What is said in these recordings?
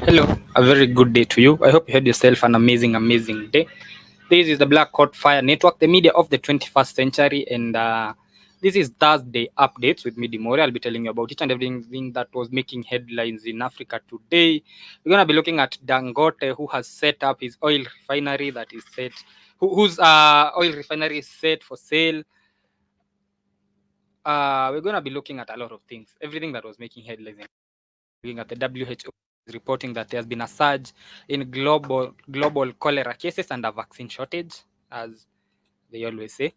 Hello, a very good day to you. I hope you had yourself an amazing day. This is the Black Hot Fire Network, the media of the 21st century, and this is Thursday updates with me, Dimori. I'll be telling you about each and everything that was making headlines in Africa today. We're gonna be looking at Dangote, who has set up his oil refinery that is set, whose oil refinery is set for sale. We're gonna be looking at a lot of things, everything that was making headlines. Looking at the WHO is reporting that there has been a surge in global cholera cases and a vaccine shortage, as they always say.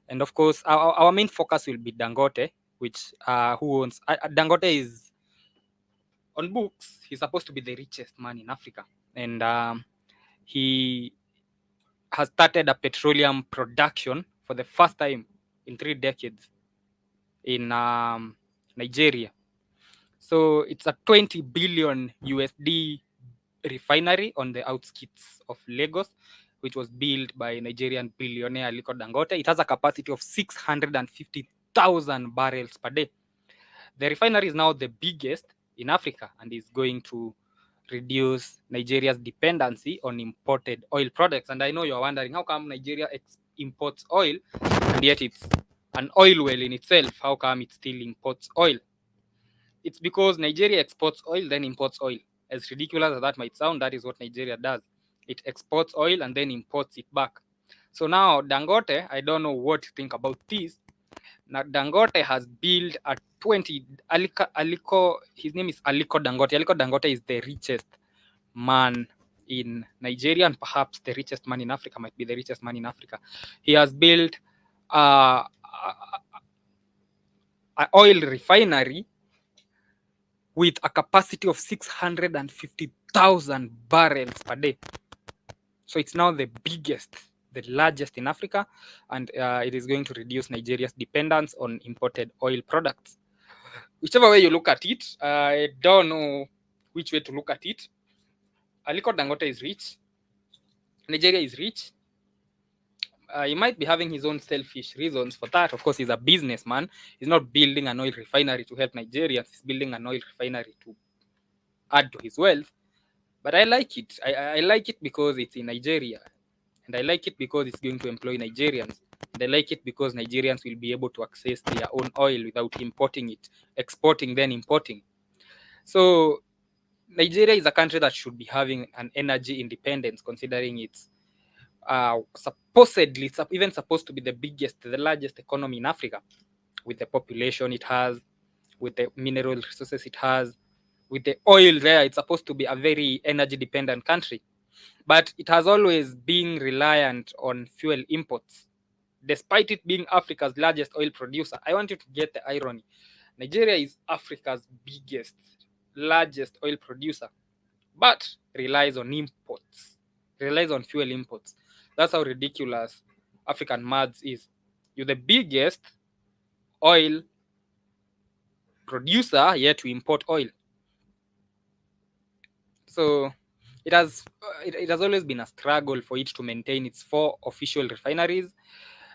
And of course, our main focus will be Dangote, which who owns Dangote is on books. He's supposed to be the richest man in Africa, and he has started a petroleum production for the first time in 3 decades in Nigeria. So it's a 20 billion USD refinery on the outskirts of Lagos, which was built by Nigerian billionaire Aliko Dangote. It has a capacity of 650,000 barrels per day. The refinery is now the biggest in Africa and is going to reduce Nigeria's dependency on imported oil products. And I know you're wondering, how come Nigeria imports oil and yet it's an oil well in itself? How come it still imports oil? It's because Nigeria exports oil, then imports oil. As ridiculous as that might sound, that is what Nigeria does. It exports oil and then imports it back. So now Dangote, I don't know what to think about this. Now Dangote has built a 20 Aliko, his name is Aliko Dangote. Aliko Dangote is the richest man in Nigeria and perhaps the richest man in Africa, might be the richest man in Africa. He has built an oil refinery with a capacity of 650,000 barrels per day. So it's now the biggest, the largest in Africa, and it is going to reduce Nigeria's dependence on imported oil products. Whichever way you look at it, I don't know which way to look at it. Aliko Dangote is rich. Nigeria is rich. He might be having his own selfish reasons for that. Of course, he's a businessman. He's not building an oil refinery to help Nigerians. He's building an oil refinery to add to his wealth. But I like it. I like it because it's in Nigeria. And I like it because it's going to employ Nigerians. And I like it because Nigerians will be able to access their own oil without importing it, exporting, then importing. So Nigeria is a country that should be having an energy independence, considering it's supposedly, it's even supposed to be the biggest, the largest economy in Africa, with the population it has, with the mineral resources it has, with the oil there. It's supposed to be a very energy dependent country, but it has always been reliant on fuel imports, despite it being Africa's largest oil producer. I want you to get the irony. Nigeria is Africa's biggest, largest oil producer, but relies on imports, relies on fuel imports. That's how ridiculous African maths is. You're the biggest oil producer, yet you import oil. So it has always been a struggle for it to maintain its 4 official refineries,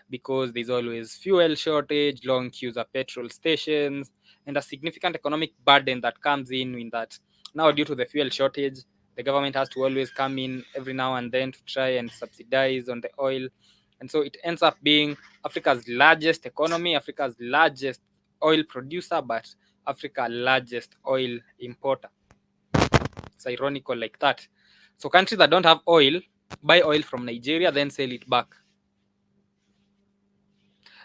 because there's always fuel shortage, long queues at petrol stations, and a significant economic burden that comes in that now, due to the fuel shortage, the government has to always come in every now and then to try and subsidize on the oil. And so it ends up being Africa's largest economy, Africa's largest oil producer, but Africa's largest oil importer. It's ironical like that. So countries that don't have oil buy oil from Nigeria, then sell it back.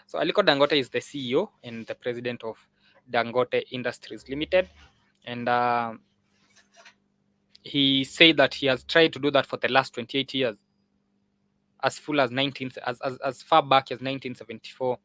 So Aliko Dangote is the CEO and the president of Dangote Industries Limited, and he said that he has tried to do that for the last 28 years, as far back as 1974,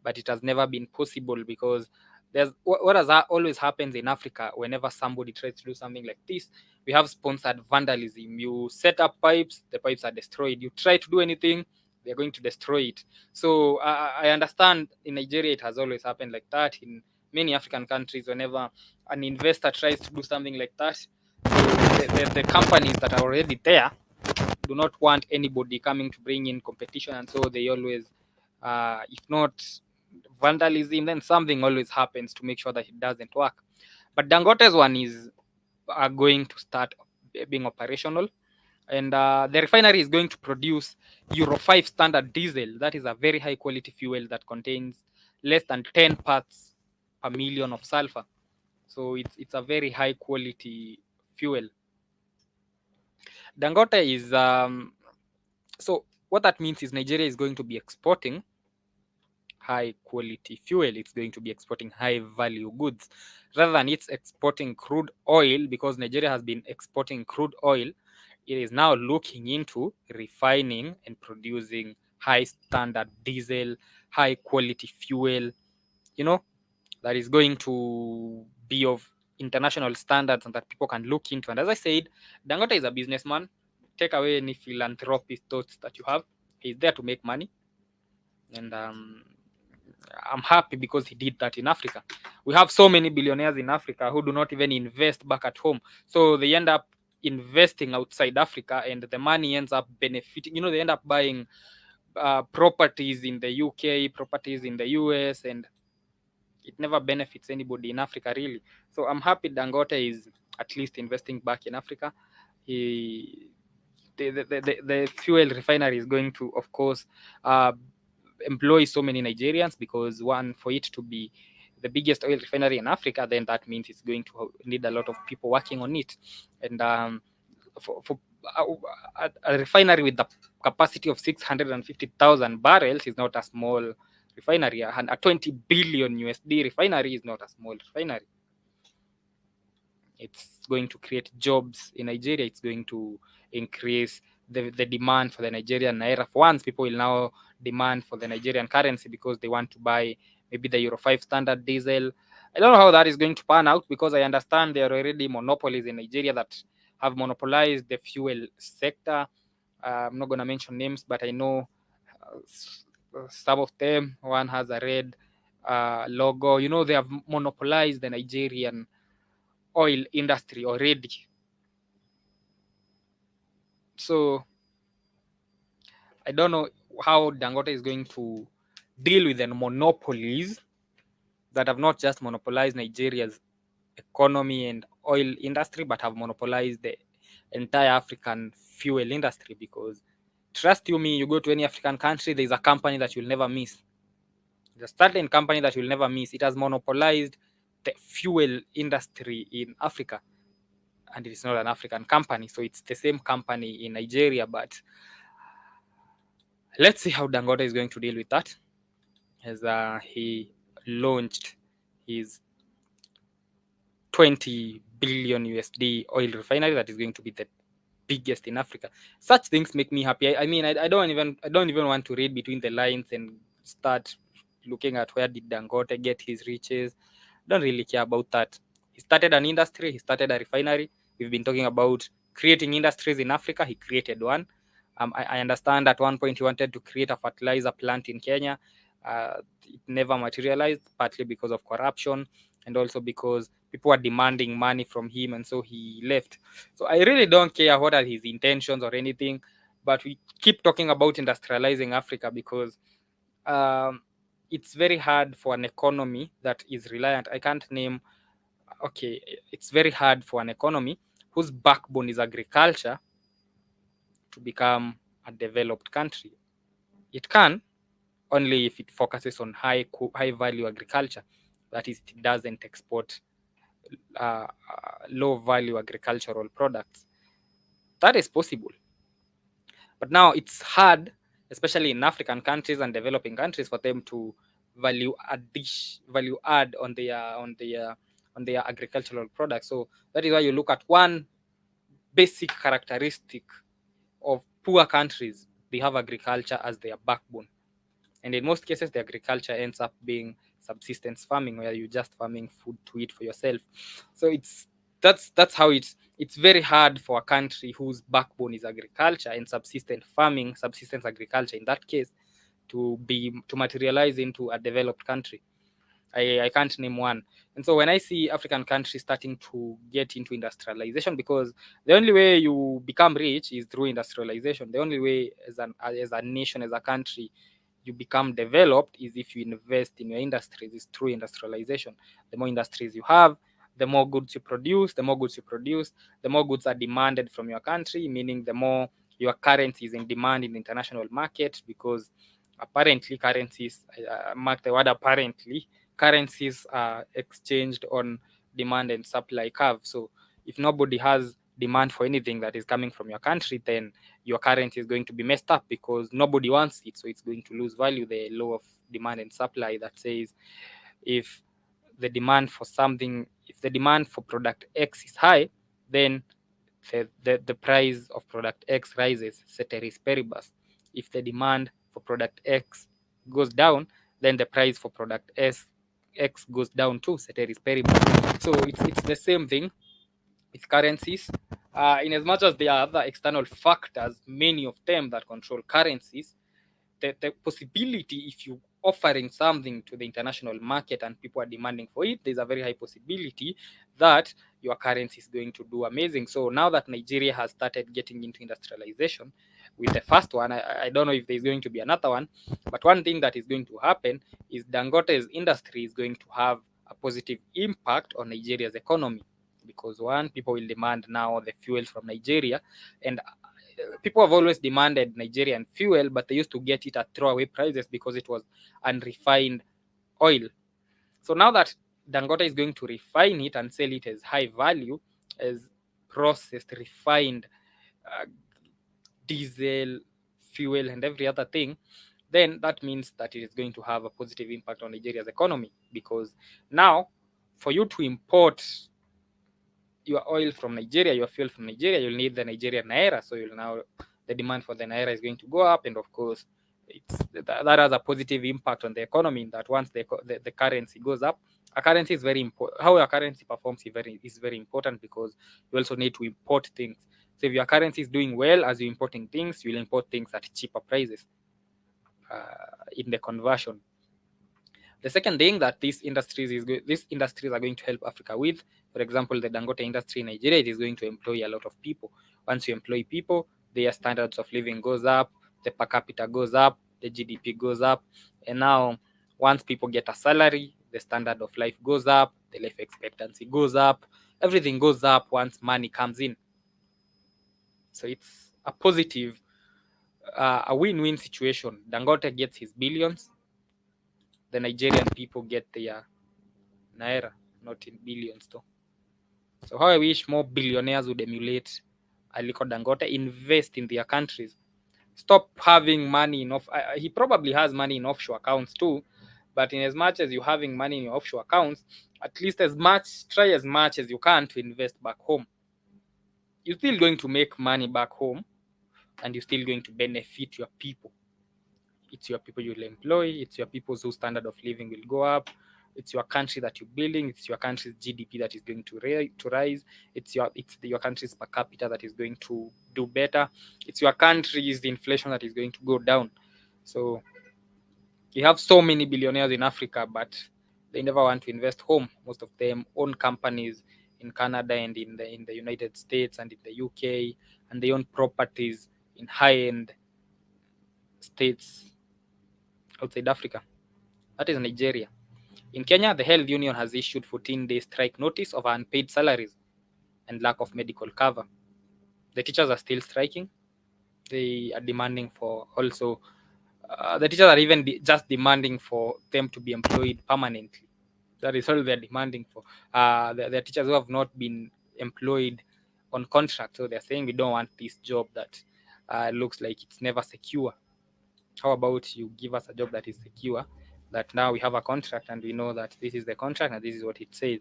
but it has never been possible, because there's what has always happens in Africa. Whenever somebody tries to do something like this, we have sponsored vandalism. You set up pipes, the pipes are destroyed. You try to do anything, they're going to destroy it. So I understand in Nigeria it has always happened like that. In many African countries, whenever an investor tries to do something like that, the companies that are already there do not want anybody coming to bring in competition, and so they always, if not vandalism, then something always happens to make sure that it doesn't work. But Dangote's one is going to start being operational, and the refinery is going to produce Euro 5 standard diesel. That is a very high quality fuel that contains less than 10 parts per million of sulfur. So it's a very high quality fuel. Dangote is so what that means is Nigeria is going to be exporting high quality fuel. It's going to be exporting high value goods rather than it's exporting crude oil, because Nigeria has been exporting crude oil. It is now looking into refining and producing high standard diesel, high quality fuel, that is going to be of international standards and that people can look into. And as I said, Dangote is a businessman. Take away any philanthropic thoughts that you have. He's there to make money. And I'm happy because he did that in Africa. We have so many billionaires in Africa who do not even invest back at home. So they end up investing outside Africa, and the money ends up benefiting. They end up buying properties in the UK, properties in the US, and it never benefits anybody in Africa, really. So I'm happy Dangote is at least investing back in Africa. The fuel refinery is going to, of course, employ so many Nigerians, because one, for it to be the biggest oil refinery in Africa, then that means it's going to need a lot of people working on it. And for a refinery with the capacity of 650,000 barrels is not a small refinery. And a 20 billion USD refinery is not a small refinery. It's going to create jobs in Nigeria. It's going to increase the demand for the Nigerian naira. For once, people will now demand for the Nigerian currency because they want to buy maybe the Euro 5 standard diesel. I don't know how that is going to pan out, because I understand there are already monopolies in Nigeria that have monopolized the fuel sector. I'm not going to mention names, but I know some of them. One has a red logo. They have monopolized the Nigerian oil industry already. So I don't know how Dangote is going to deal with the monopolies that have not just monopolized Nigeria's economy and oil industry, but have monopolized the entire African fuel industry. Because trust you me, you go to any African country, there's a company that you'll never miss. The certain company that you'll never miss. It has monopolized the fuel industry in Africa, and it's not an African company. So it's the same company in Nigeria, but let's see how Dangote is going to deal with that, as he launched his 20 billion USD oil refinery that is going to be the biggest in Africa. Such things make me happy. I mean, I don't even want to read between the lines and start looking at where did Dangote get his riches. Don't really care about that. He started an industry. He started a refinery. We've been talking about creating industries in Africa. He created one. I understand at one point he wanted to create a fertilizer plant in Kenya. It never materialized, partly because of corruption and also because people were demanding money from him, and so he left. So I really don't care what are his intentions or anything, but we keep talking about industrializing Africa because it's very hard for an economy that is reliant. I can't name. Okay, it's very hard for an economy whose backbone is agriculture to become a developed country. It can only if it focuses on high value agriculture. That is, it doesn't export low value agricultural products. That is possible. But now it's hard, especially in African countries and developing countries, for them to value add on their agricultural products. So that is why you look at one basic characteristic of poor countries. They have agriculture as their backbone. And in most cases, the agriculture ends up being subsistence farming, where you're just farming food to eat for yourself. So that's how it's very hard for a country whose backbone is agriculture and subsistence agriculture in that case, to materialize into a developed country. I can't name one. And so when I see African countries starting to get into industrialization, because the only way you become rich is through industrialization. The only way as a nation, as a country, you become developed is if you invest in your industries. It's through industrialization. The more industries you have, the more goods you produce. The more goods you produce, the more goods are demanded from your country, meaning the more your currency is in demand in the international market, because apparently currencies, mark the word apparently, currencies are exchanged on demand and supply curve. So if nobody has demand for anything that is coming from your country, then your currency is going to be messed up because nobody wants it, so it's going to lose value. The law of demand and supply that says if the demand for something, if the demand for product X is high, then the price of product X rises, ceteris paribus. If the demand for product X goes down, then the price for product X goes down too, ceteris paribus. So it's the same thing with currencies. In as much as there are other external factors, many of them that control currencies, the possibility, if you offering something to the international market and people are demanding for it, there's a very high possibility that your currency is going to do amazing. So now that Nigeria has started getting into industrialization with the first one, I don't know if there's going to be another one, but one thing that is going to happen is Dangote's industry is going to have a positive impact on Nigeria's economy, because one, people will demand now the fuel from Nigeria, and people have always demanded Nigerian fuel, but they used to get it at throwaway prices because it was unrefined oil. So now that Dangote is going to refine it and sell it as high value, as processed, refined diesel, fuel, and every other thing, then that means that it is going to have a positive impact on Nigeria's economy, because now for you to import your oil from Nigeria, your fuel from Nigeria, you'll need the Nigerian naira. So you'll now, the demand for the naira is going to go up, and of course, that has a positive impact on the economy. That once the currency goes up, a currency is very important. How a currency performs is very important, because you also need to import things. So if your currency is doing well as you're importing things, you'll import things at cheaper prices in the conversion. The second thing that these industries are going to help Africa with, for example, the Dangote industry in Nigeria, it is going to employ a lot of people. Once you employ people, their standards of living goes up, the per capita goes up, the GDP goes up, and now once people get a salary, the standard of life goes up, the life expectancy goes up, everything goes up once money comes in. So it's a positive, a win-win situation. Dangote gets his billions, the Nigerian people get their naira, not in billions though. So how I wish more billionaires would emulate Aliko Dangote, invest in their countries. Stop having money in he probably has money in offshore accounts too, but in as much as you're having money in your offshore accounts, at least try as much as you can to invest back home. You're still going to make money back home, and you're still going to benefit your people. It's your people you'll employ, it's your people's whose standard of living will go up, it's your country that you're building, it's your country's GDP that is going to rise, it's your country's per capita that is going to do better, it's your country's inflation that is going to go down. So you have so many billionaires in Africa, but they never want to invest home. Most of them own companies in Canada and in the United States and in the UK, and they own properties in high-end states outside Africa. That is Nigeria. In Kenya, the health union has issued 14-day strike notice over unpaid salaries and lack of medical cover. The teachers are still striking. They are demanding for also, the teachers are even just demanding for them to be employed permanently. That is all they're demanding for. The teachers who have not been employed on contract, so they're saying we don't want this job that looks like it's never secure. How about you give us a job that is secure, that now we have a contract and we know that this is the contract and this is what it says.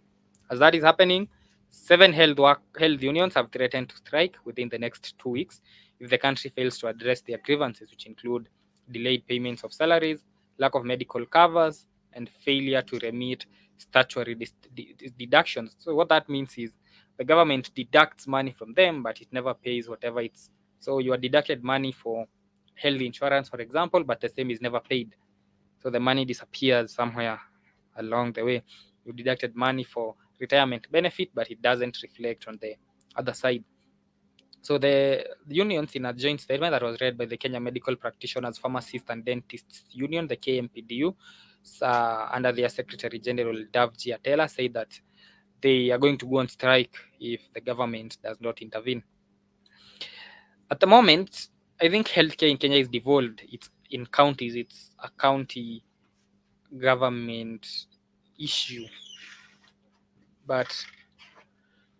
As that is happening, 7 health unions have threatened to strike within the next 2 weeks if the country fails to address their grievances, which include delayed payments of salaries, lack of medical covers, and failure to remit statutory deductions. So what that means is the government deducts money from them, but it never pays whatever it's. So you are deducted money for health insurance, for example, but the same is never paid. So the money disappears somewhere along the way. You deducted money for retirement benefit, but it doesn't reflect on the other side. So the unions, in a joint statement that was read by the Kenya Medical Practitioners, Pharmacists and Dentists Union, the KMPDU, under their Secretary General Davji Atela, said that they are going to go on strike if the government does not intervene. At the moment, I think healthcare in Kenya is devolved. It's in counties. It's a county government issue. But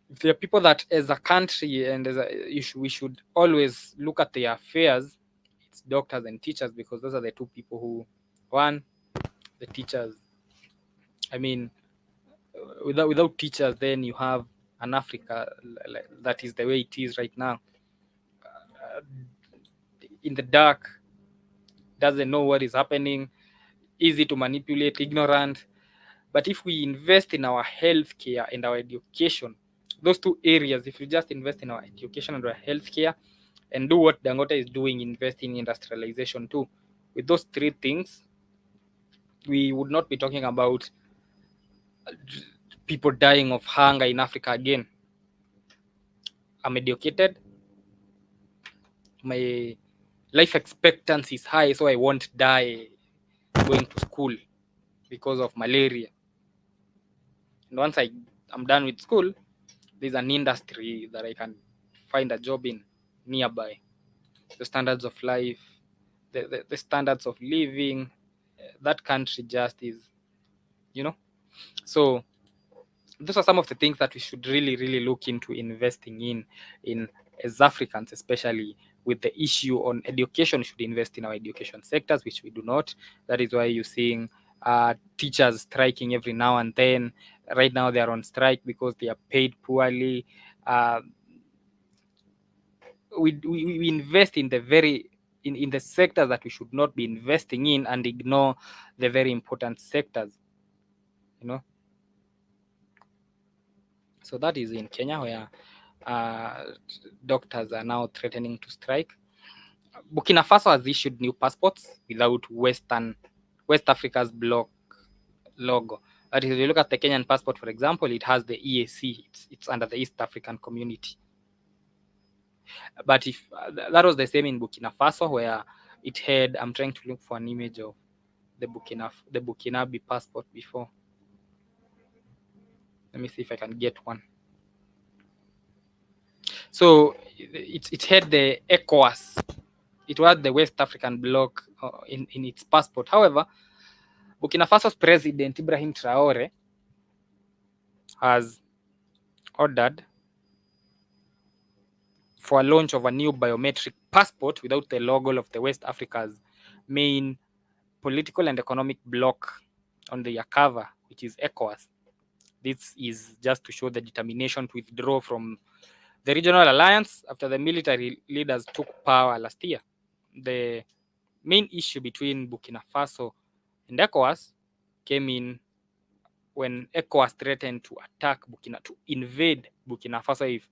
if there are people that, as a country and as a issue, we should always look at their affairs, it's doctors and teachers, because those are the two people who, one, the teachers. I mean, without teachers, then you have an Africa that is the way it is right now. In the dark, doesn't know what is happening, easy to manipulate, ignorant. But if we invest in our healthcare and our education, those two areas, if we just invest in our education and our healthcare and do what Dangote is doing, investing in industrialization too, with those three things, we would not be talking about people dying of hunger in Africa again. I'm educated. My life expectancy is high, so I won't die going to school because of malaria. And once I'm done with school, there's an industry that I can find a job in nearby. The standards of life, the standards of living, that country just is, So those are some of the things that we should really look into investing in as Africans, especially with the issue on education. We should invest in our education sectors, which we do not. That is why you're seeing teachers striking every now and then. Right now they are on strike because they are paid poorly. We invest in in the sectors that we should not be investing in and ignore the very important sectors, So that is in Kenya, where doctors are now threatening to strike. Burkina Faso has issued new passports without West Africa's bloc logo. That is, if you look at the Kenyan passport, for example, it has the EAC. It's under the East African Community. But if that was the same in Burkina Faso, where it had, I'm trying to look for an image of the Burkinabe passport before. Let me see if I can get one. So it had the ECOWAS. It was the West African bloc in its passport. However, Burkina Faso's president, Ibrahim Traore, has ordered for a launch of a new biometric passport without the logo of the West Africa's main political and economic bloc on the cover, which is ECOWAS. This is just to show the determination to withdraw from the regional alliance after the military leaders took power last year. The main issue between Burkina Faso and ECOWAS came in when ECOWAS threatened to invade Burkina Faso if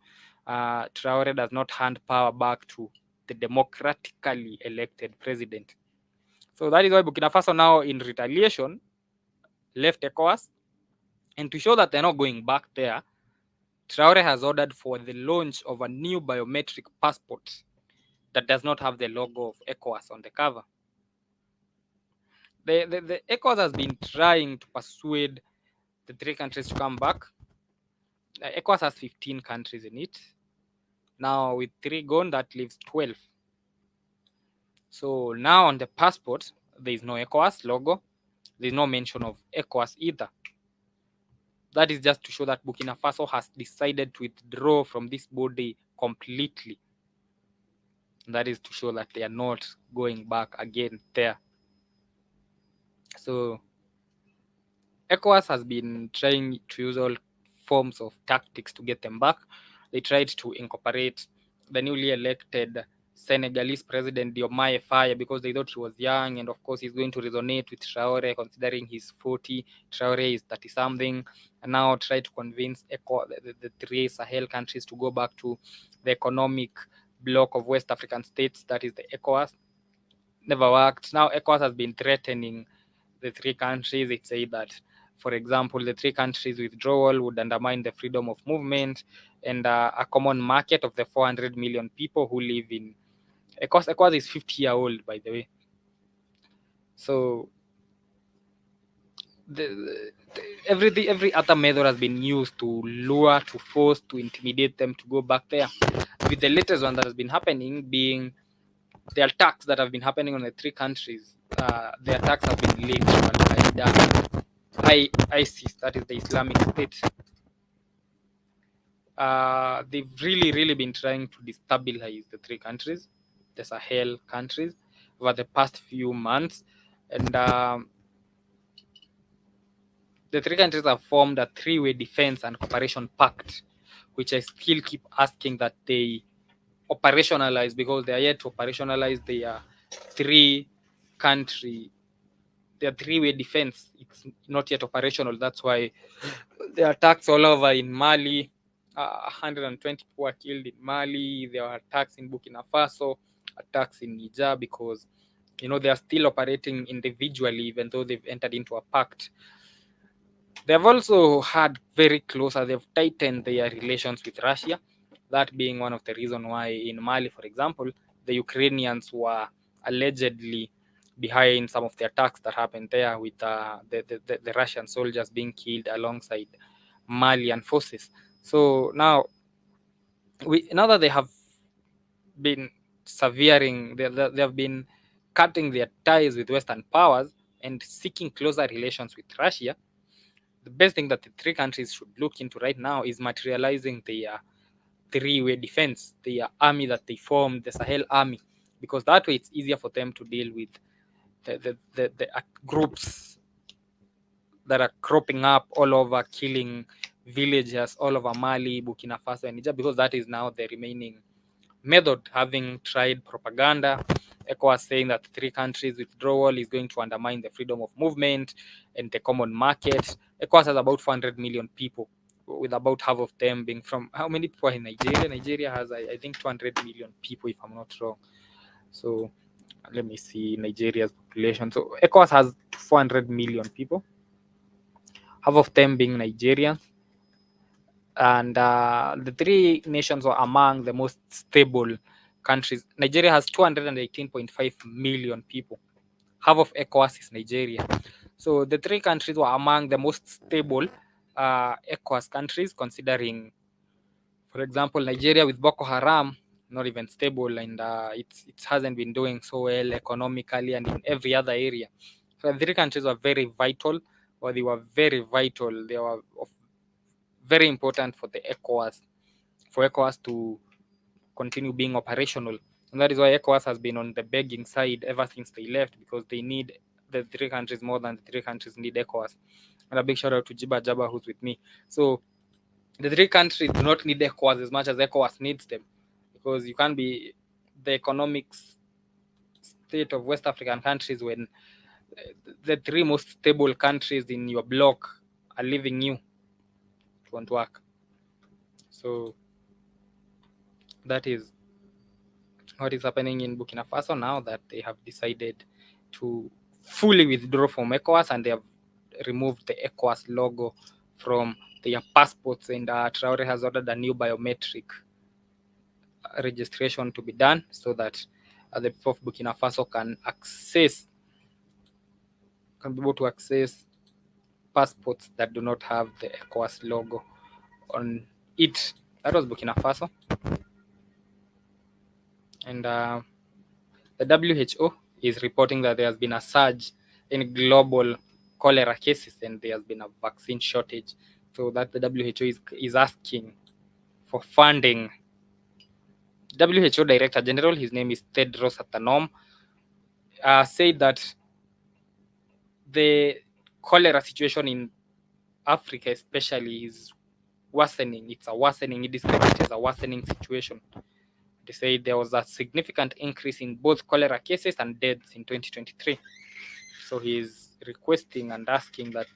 Traore does not hand power back to the democratically elected president. So that is why Burkina Faso now, in retaliation, left ECOWAS. And to show that they're not going back there, Traore has ordered for the launch of a new biometric passport that does not have the logo of ECOWAS on the cover. The ECOWAS has been trying to persuade the three countries to come back. ECOWAS has 15 countries in it. Now, with 3 gone, that leaves 12. So now on the passport, there is no ECOWAS logo. There is no mention of ECOWAS either. That is just to show that Burkina Faso has decided to withdraw from this body completely. That is to show that they are not going back again there. So ECOWAS has been trying to use all forms of tactics to get them back. They tried to incorporate the newly elected Senegalese president Diomaye Faye because they thought he was young, and of course he's going to resonate with Traore considering he's 40, Traore is 30-something, and now try to convince the 3 Sahel countries to go back to the economic bloc of West African states, that is the ECOWAS. Never worked. Now ECOWAS has been threatening the 3 countries. It said that For example, the 3 countries' withdrawal would undermine the freedom of movement and a common market of the 400 million people who live in ECOWAS is 50-year-old, by the way. So every other method has been used to lure, to force, to intimidate them to go back there. With the latest one that has been happening being the attacks that have been happening on the 3 countries. The attacks have been linked to Al-Qaeda, ISIS, that is the Islamic State. They've really been trying to destabilize the 3 countries, the Sahel countries, over the past few months. And the 3 countries have formed a 3-way defense and cooperation pact, which I still keep asking that they operationalize, because they are yet to operationalize their 3-way defense. It's not yet operational. That's why the attacks all over in Mali, 120 people were killed in Mali. There were attacks in Burkina Faso, attacks in Niger, because they are still operating individually, even though they've entered into a pact. They've also had they've tightened their relations with Russia, that being one of the reasons why in Mali, for example, the Ukrainians were allegedly behind some of the attacks that happened there, with the Russian soldiers being killed alongside Malian forces. So now that they have been they have been cutting their ties with Western powers and seeking closer relations with Russia, the best thing that the 3 countries should look into right now is materializing their 3-way defense, their army that they formed, the Sahel army, because that way it's easier for them to deal with the groups that are cropping up all over, killing villagers all over Mali, Burkina Faso, and Niger, because that is now the remaining method, having tried propaganda. ECOWAS saying that 3 countries withdrawal is going to undermine the freedom of movement and the common market. ECOWAS has about 400 million people, with about half of them being from, how many people are in Nigeria? Nigeria has, I think, 200 million people, if I'm not wrong. So let me see Nigeria's population. So ECOWAS has 400 million people, half of them being Nigerians. And the 3 nations were among the most stable countries. Nigeria has 218.5 million people. Half of ECOWAS is Nigeria. So the 3 countries were among the most stable ECOWAS countries, considering, for example, Nigeria with Boko Haram, not even stable, and it hasn't been doing so well economically and in every other area. So the 3 countries were very vital, or they were very vital. They were very important for ECOWAS to continue being operational. And that is why ECOWAS has been on the begging side ever since they left, because they need the 3 countries more than the 3 countries need ECOWAS. And a big shout out to Jiba Jaba, who's with me. So the 3 countries do not need ECOWAS as much as ECOWAS needs them, because you can't be the economic state of West African countries when the 3 most stable countries in your bloc are leaving you. It won't work. So that is what is happening in Burkina Faso now, that they have decided to fully withdraw from ECOWAS, and they have removed the ECOWAS logo from their passports, and Traore has ordered a new biometric registration to be done, so that the people of Burkina Faso can be able to access passports that do not have the ECOWAS logo on it. That was Burkina Faso. And the WHO is reporting that there has been a surge in global cholera cases, and there has been a vaccine shortage. So that the WHO is asking for funding. WHO Director General, his name is Tedros Adhanom, said that the cholera situation in Africa especially is worsening. It's a worsening. He described it as a worsening situation. They say there was a significant increase in both cholera cases and deaths in 2023. So he is requesting and asking that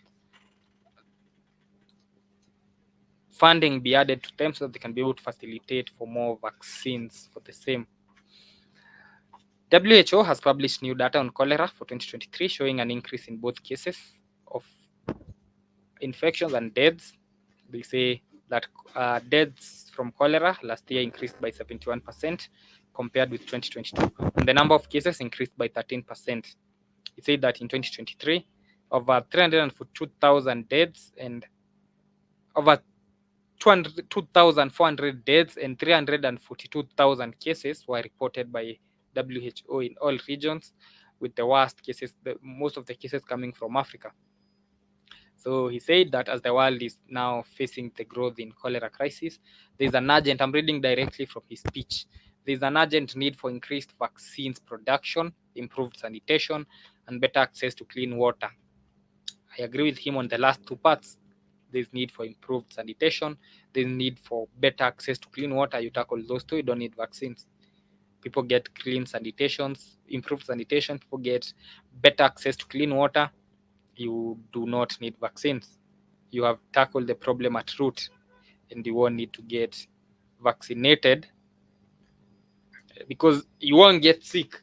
funding be added to them so that they can be able to facilitate for more vaccines for the same. WHO has published new data on cholera for 2023, showing an increase in both cases of infections and deaths. They say that deaths from cholera last year increased by 71% compared with 2022, and the number of cases increased by 13%. It said that in 2023, over 342,000 deaths and over 2,400 deaths and 342,000 cases were reported by WHO in all regions, with the worst cases, most of the cases coming from Africa. So he said that as the world is now facing the growth in cholera crisis, there's an urgent, I'm reading directly from his speech, there's an urgent need for increased vaccines production, improved sanitation, and better access to clean water. I agree with him on the last two parts. There's need for improved sanitation, there's need for better access to clean water. You tackle those two, you don't need vaccines. People get clean sanitations, improved sanitation, people get better access to clean water. You do not need vaccines. You have tackled the problem at root, and you won't need to get vaccinated because you won't get sick.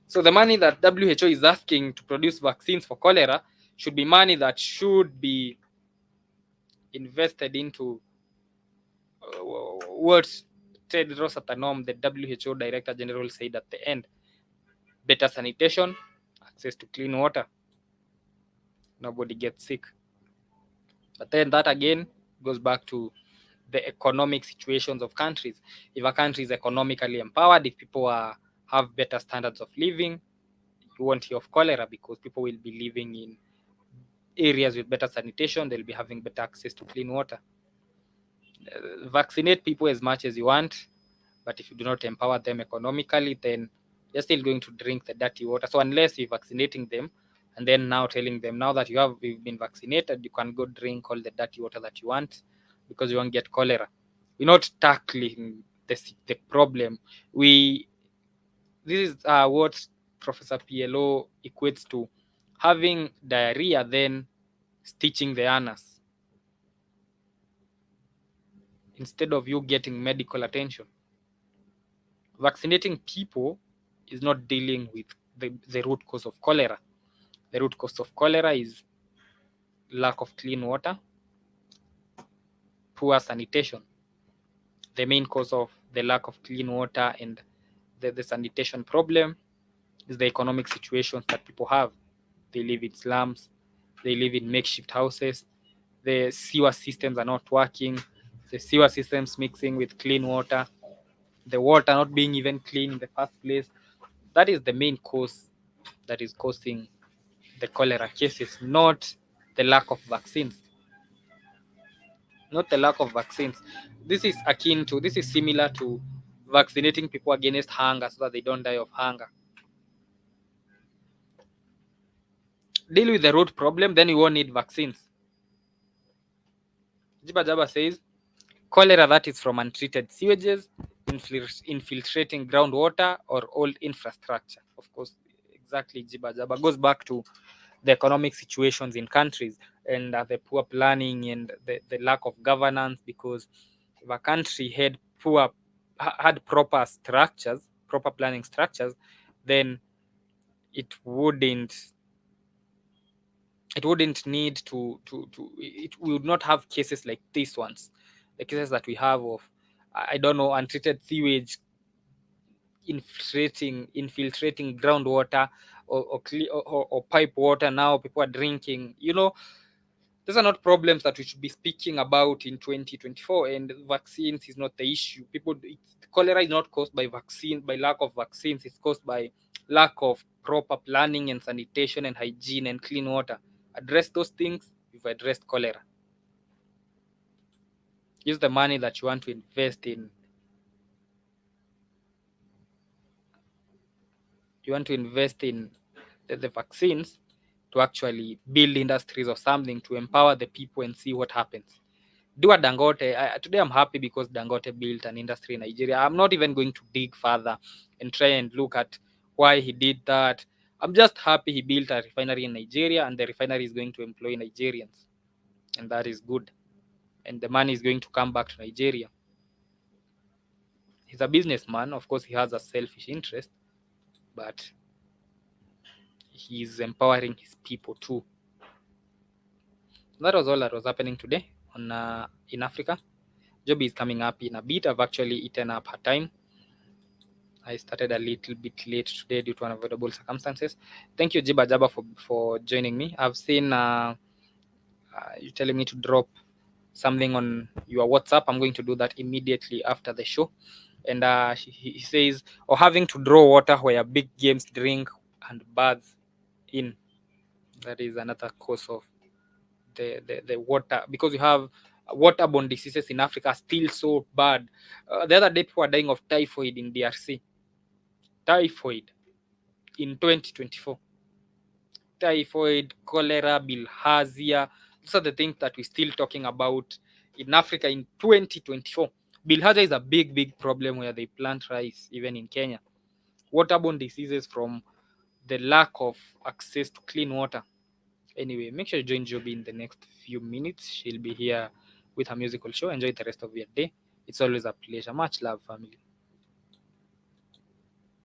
So the money that WHO is asking to produce vaccines for cholera should be money that should be invested into what Tedros Adhanom, the WHO Director General, said at the end: better sanitation, access to clean water. Nobody gets sick. But then that again goes back to the economic situations of countries. If a country is economically empowered, if people have better standards of living, you won't hear of cholera because people will be living in areas with better sanitation. They'll be having better access to clean water. Vaccinate people as much as you want, but if you do not empower them economically, then they're still going to drink the dirty water. So unless you're vaccinating them and then now telling them, now that you've been vaccinated, you can go drink all the dirty water that you want because you won't get cholera. We're not tackling the problem. This is what Professor PLO equates to having diarrhea, then stitching the anus instead of you getting medical attention. Vaccinating people is not dealing with the root cause of cholera. The root cause of cholera is lack of clean water, poor sanitation. The main cause of the lack of clean water and the sanitation problem is the economic situations that people have. They live in slums, they live in makeshift houses, the sewer systems are not working, the sewer systems mixing with clean water, the water not being even clean in the first place. That is the main cause that is causing the cholera cases, not the lack of vaccines. Not the lack of vaccines. This is similar to vaccinating people against hunger so that they don't die of hunger. Deal with the root problem, then you won't need vaccines. Jiba Jaba says cholera that is from untreated sewages, infiltrating groundwater, or old infrastructure. Of course, exactly, Jiba Jaba goes back to the economic situations in countries and the poor planning and the lack of governance. Because if a country had proper structures, proper planning structures, then it wouldn't need we would not have cases like these ones, the cases that we have of, I don't know, untreated sewage infiltrating groundwater, or pipe water. Now people are drinking. These are not problems that we should be speaking about in 2024, and vaccines is not the issue. Cholera is not caused by lack of vaccines. It's caused by lack of proper planning and sanitation and hygiene and clean water. Address those things, you've addressed cholera. Use the money that you want to invest in. You want to invest in the vaccines to actually build industries or something to empower the people and see what happens. Do a Dangote. Today I'm happy because Dangote built an industry in Nigeria. I'm not even going to dig further and try and look at why he did that. I'm just happy he built a refinery in Nigeria, and the refinery is going to employ Nigerians, and that is good. And the money is going to come back to Nigeria. He's a businessman. Of course, he has a selfish interest, but he's empowering his people too. That was all that was happening today on in Africa. Joby is coming up in a bit. I've actually eaten up her time. I started a little bit late today due to unavoidable circumstances. Thank you, Jiba Jaba, for joining me. I've seen you telling me to drop something on your WhatsApp. I'm going to do that immediately after the show. And he says, or having to draw water where big games drink and bath in. That is another cause of the water, because you have waterborne diseases in Africa still so bad. The other day, people were dying of typhoid in DRC. Typhoid in 2024. Typhoid, cholera, bilharzia. These are the things that we're still talking about in Africa in 2024. Bilharzia is a big problem where they plant rice, even in Kenya. Waterborne diseases from the lack of access to clean water. Anyway, make sure you join Joby in the next few minutes. She'll be here with her musical show. Enjoy the rest of your day. It's always a pleasure. Much love, family.